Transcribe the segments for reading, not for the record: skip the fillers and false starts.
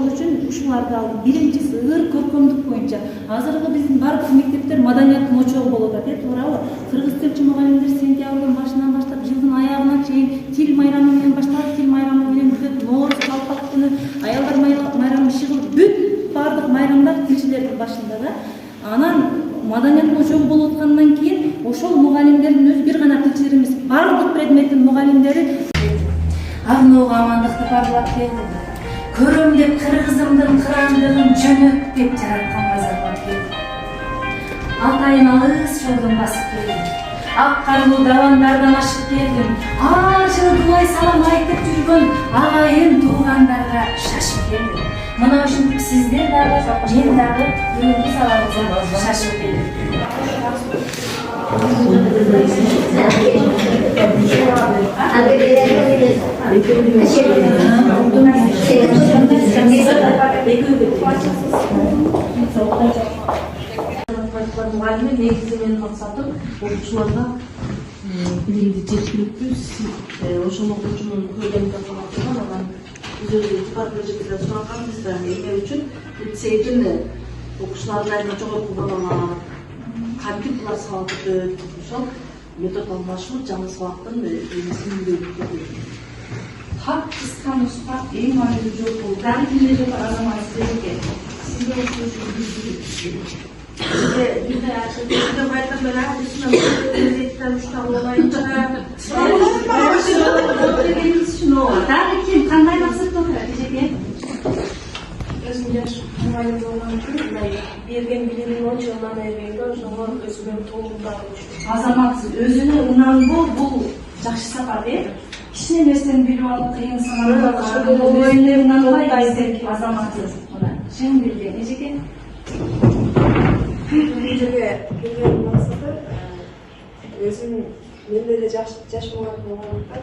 ошол үчүн ушуларды алдым. Биринчиси ыр көркөмдүк боюнча. Азыркы биздин бардык мектептер маданияттын очогу болуп атат, туурабы? Кыргыз тилчи мугалимдер сентябрдын башынан баштап жылдын аягына чейин тил майрамы менен башталат, тил майрамы менен бүтөт. Нооруз калпак күнү, аялдар майрамы, шыгыл бүт бардык майрамдар тилчилердин башында да. Анан маданияттын очогу болуп аткандан кийин ошол мугалимдердин өзү бир гана тилчилер эмес, бардык предметтин мугалимдери Агнууга амандыкты барлап келди. Көрөм деп кыргызымдын кырандыгын жөнөт деп жаратканга зарбат келди. Атайын алыс жолдон басып келдим. Ак карлуу давандардан ашып келдим. Ажыл дулай салам айтып жүргөн агайын туугандарга шашып келдим. Мына ушинтип сиздер дагы, мен дагы бүгүнкү саламыбызга шашып келдим. Muğalime negizde benim maksatım okuşlarda bilimde жеткиликтүү ошол окуучунун көйгөйүн калган анан биз өзү департаментте суранганбыз да эмне үчүн лицейдин окуучуларына жогорку кантип булар сабак өтөт ошол метод алмашуу жаңы сабактын так кыска нуска эң маанилүү жол бул дагы кимде жок азамат сизге Дагы ким кандай максатта окуйт эжеке? Өзүм жаш мугалим болгон үчүн берген билимин ончо ынана бергенде ошого өзүмө толугундаап Азаматсыз өзүнө ынандуу бул жакшы сапар э? Кичине нерсени билип алып кыйын саналган азаматсыз. Чын билген эжеке? Бұл жерге келген мақсаты өзім менде де жаш болғандықтан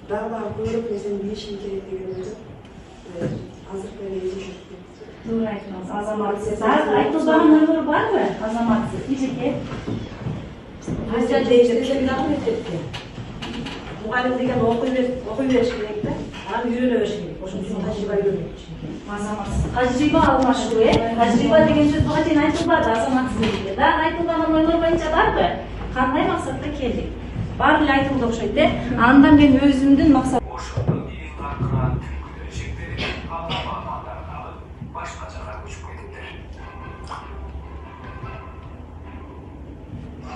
дағы көріп өзім ешім керек деген өзім азыркы ешім Туура айттыңыз, азаматсыз. Айтылбаган ойлор барбы, азаматсыз? Эжеке? мұғалім деген оқи беріш керек та, аны үйрене беріш керек, ошон үчүн тажрыйба үйрөнөт. Азаматсыз. Тажрыйба алмашуу, Тажрыйба деген сөз буга чейин айтылбады, азаматсыз деди. Дагы айтылбаган ойлор боюнча барбы? Кандай максатта келдик? Баары эле айтылды окшойт, Андан мен өзүмдүн максат ошондон иң аркыран түнкү эшектери калган алып башка жака көчүп кетиптир.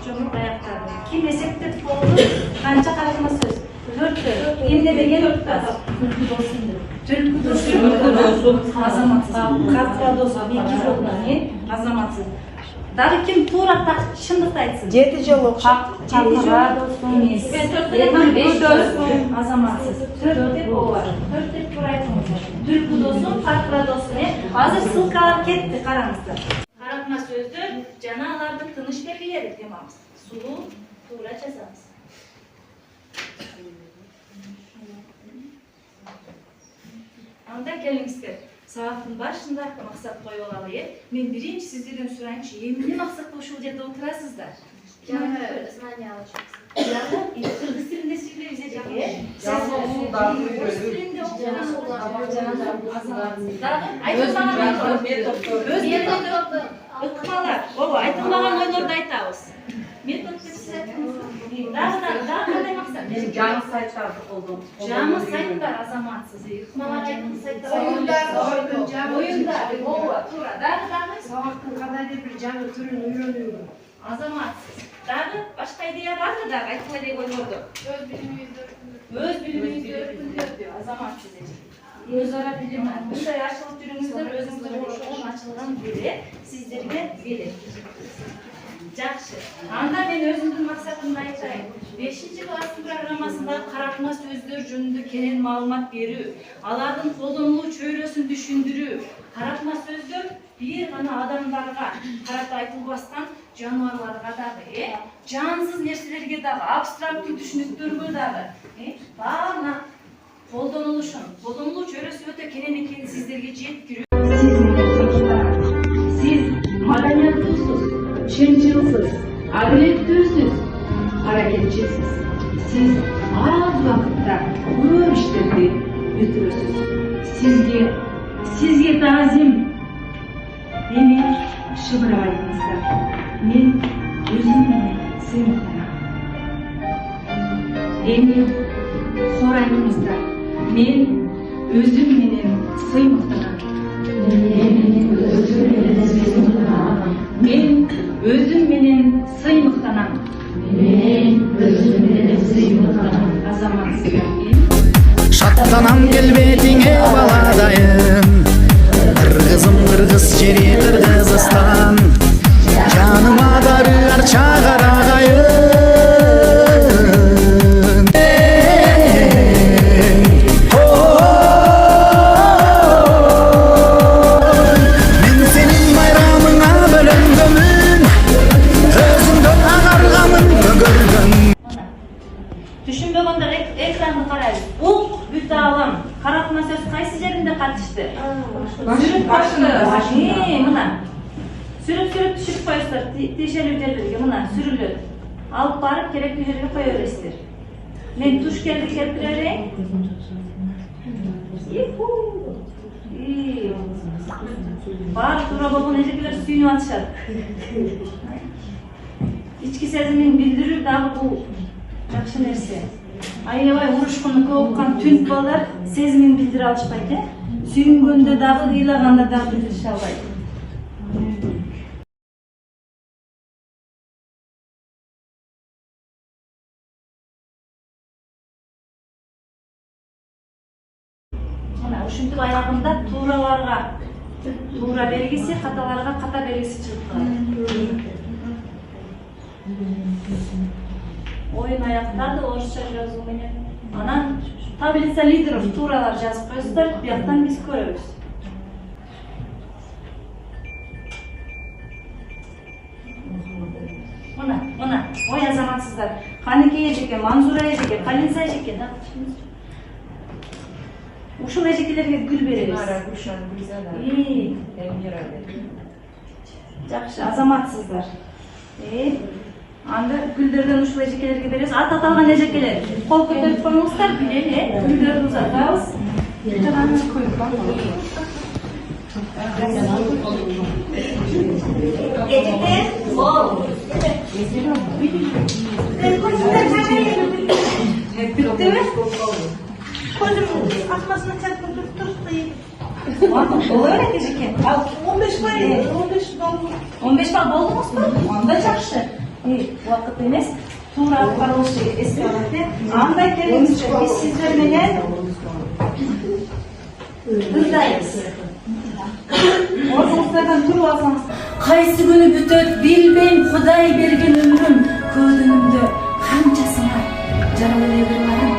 жомук аяктарды. Ким эсептеп болду? Канча каракма сөз? 4тө. Эмне деген 4тө? Түлкү досу. Азаматсыз. Катра досу. 2 жолдон, азаматсыз. Дагы ким туура так чындыкты айтсын? 7 жол окшойт. Катра досу эмес. Мен 4 досу. Азаматсыз. 4 деп болот. 4 деп туура айтыңыздар. Түлкү досу, катра досу. Азыр ссылкалар кетти, караңыздар. Каратма сөздөр жана алардын тыныш белгилери темабыз. Сулуу, туура жазабыз. Анда келиңиздер. Сабактын башында максат коюп алалы. Мен биринчи сиздерден сурайынчы, эмне максатта ушул жерде отурасыздар? Жаңы знания алышабыз. Кыргыз тилинде сүйлөйбүз эжеке. Ыкмалар, айтылбаган ойлорду айтабыз. Метод деп сиз айттыңыз. Дагы кандай максат? жаңы сайттарды колдонуп Жаңы сайттар азаматсыз. Ыкмалар айтылды сайттар. Оюндар, туура. Дагы Сабактын кандайдыр бир жаңы түрүн үйрөнүү. азаматсыз. Дагы башка идея барбы дагы айтылай деп ойлорду? Өз билимибизди өркүндөтүү, азаматсыз эжеке. Өз ара билим. Мындай ашылып жүрүңүздөр, өзүңүздөр ошол ачылган бире сиздерге берет. Жакшы. Анда мен өзүмдүн максатымды айтайын. 5-класстын программасында каратма сөздөр жөнүндө кенен маалымат берүү, алардын колдонулуу чөйрөсүн түшүндүрүү. Каратма сөздөр бир гана адамдарга карата айтылбастан жаныбарларга дагы, жансыз нерселерге дагы, абстракттуу түшүнүктөргө дагы, баарына колдонулуу чөйрөсү өтө кенен экенин сиздерге жеткирүү. Сиз маданияттуусуз, чынчылсыз, адилеттүүсүз, аракетчилсиз. Сиз аз убакытта көп иштерди бүтүрөсүз. Сизге Бейт азим, мени шыбырлайсыздар. Мен өзім сыймықтанам. Мени хораймыңыздар. Мен өзім менен сыймықтанам. Мен өзім менен сыймықтанам. Азаматсыздар. Шаттанам келбетиңе баладайын, кыргызым кыргыз жери Кыргызстан, жаныма дарыар чагар агайын. Мен сенин байрамыңа бөлөнгөнмүн, өзүңдө агаргамын көгөргөн. Түшүнбөгөндөр экранды карайлы. Бул бүт алам. Каратма сөз кайсы жеринде катышты? Сүрүп башында. Мына. Сүрүп түшүрүп коесуздар. Тиешелүү жерлерге мына сүрүлөт. Алып барып керектүү жерге кое бересиздер. Мен туш келди келтире берейин. Бар туура болгон эжекелер сүйүнүп атышат. Ички сезимин билдирүү дагы бул жакшы нерсе. Аябай урушкунду көп уккан түнк балдар сезимин билдире алышпайт, сүйүнгөндө дагы, ыйлаганда дагы билдирише албайт. Мына ушинтип аягында туураларга туура белгиси, каталарга ката белгиси чыгып калат. Oyun аяктады орусча жазуу менен. Анан таблица лидеров тууралар жазып коесуздар, бияктан биз көрөбүз. Мына, ой азаматсыздар. Канеке эжеке, Манзура эжеке, Калинса эжеке да. Ушул эжекелерге гүл беребиз. Жакшы, азаматсыздар. Анда гүлдөрдөн ушул эжекелерге беребиз. Ат аталган эжекелер. Кол көтөрүп коюңуздар, гүлдөрдү узатабыз. Биттиби? Көзüm asmasına çarpıp durdu. Olur mu ežeke? 15 var ya, 15 doldu. 15 bal болдуңуз mu? Анда жакшы. Убакыт эмес. Туура каралышы эске алат. Андай келиңизчи, биз сиздер менен ырдайбыз. Ордуңуздардан туруп алсаңыз, кайсы күнү бүтөт билбейм, Кудай берген өмүрүм көзүнүмдө канчасына жарал эле кырмадым.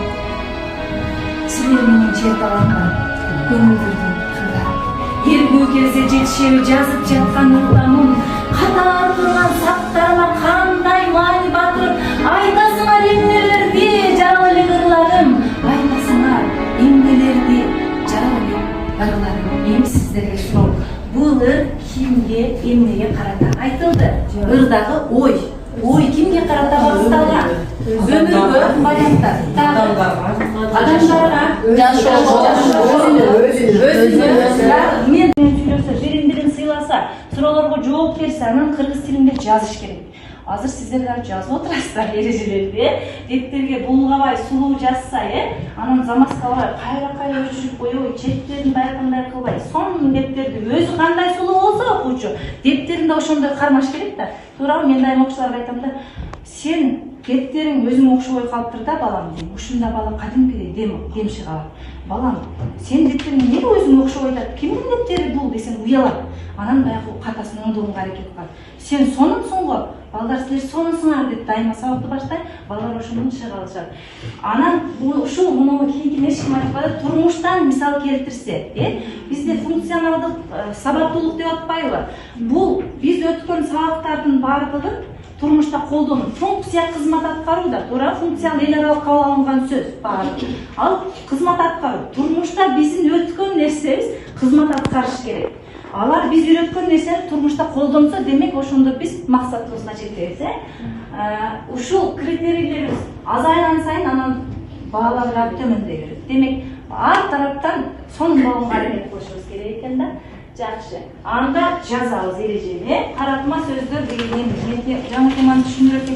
Силер менен жер таланмай, көңүлдөрдү кырдап. Эргүү келсе жетишеби жазып жаткан ырламым, катар турган сактарыма кандай маани батыр. Айтасыңар эмнелерди жарал эле кырладым, айтасыңар эмнелерди жарал эле кырладым. Мен сиздерге суроо, бул ыр кимге, эмнеге карата айтылды? Ырдагы ой кимге карата багытталган? Өмүргө баяндап, адамдарга, мен сүйлөсө, бири-бирин сыйласа, суроолорго жооп берсе, анан кыргыз тилинде жазыш керек. Азыр сиздер дагы жазып отурасыздар эрежелерди, дептерге булгабай сулуу жазса, анан замаскалар кайра өчүрүп коебой, четтерин байкандай кылбай, сонун дептерди өзү кандай сулуу болсо окуучу, дептеринде ошондой кармаш керек да. Туурабы, мен дайым окуучуларга айтам да, сен дептериң өзүң окушобой калыптыр да балам дейм. Ушунда бала кадимкидей демши калат. Балам, сен дептериң эмнеге өзүң окушобой атат? Кимдин дептери бул десең уялат. Анан баягы катасын оңдоого аракет кылат. Сен сонунсуң го, балдар силер сонунсуңар деп дайыма сабакты баштайт, балдар ошондон чыга алышат. Анан ушул муну кийинки эчким айтып атат, турмуштан мисал келтирсе, бизде функционалдык сабаттуулук деп атпайбы? Бул биз өткөн сабактардын бардыгы турмушта колдонуп, функция кызмат аткарууда, туура функциялы эл аралык кабыл алынган сөз бар. Ал кызмат аткаруу. Турмушта биздин өткөн нерсебиз кызмат аткарыш керек. Алар биз үйрөткөн нерсени турмушта колдонсо, демек ошондо биз максатыбызга жетебиз. Ушул критерийлерибиз азайган сайын анан баалар да төмөндөй берет. Демек, ар тараптан сонун аракет кылышыбыз керек экен да. Жакшы. Анда жазабыз эрежени. Каратма сөздөр деген жаңы теманы түшүндүрөт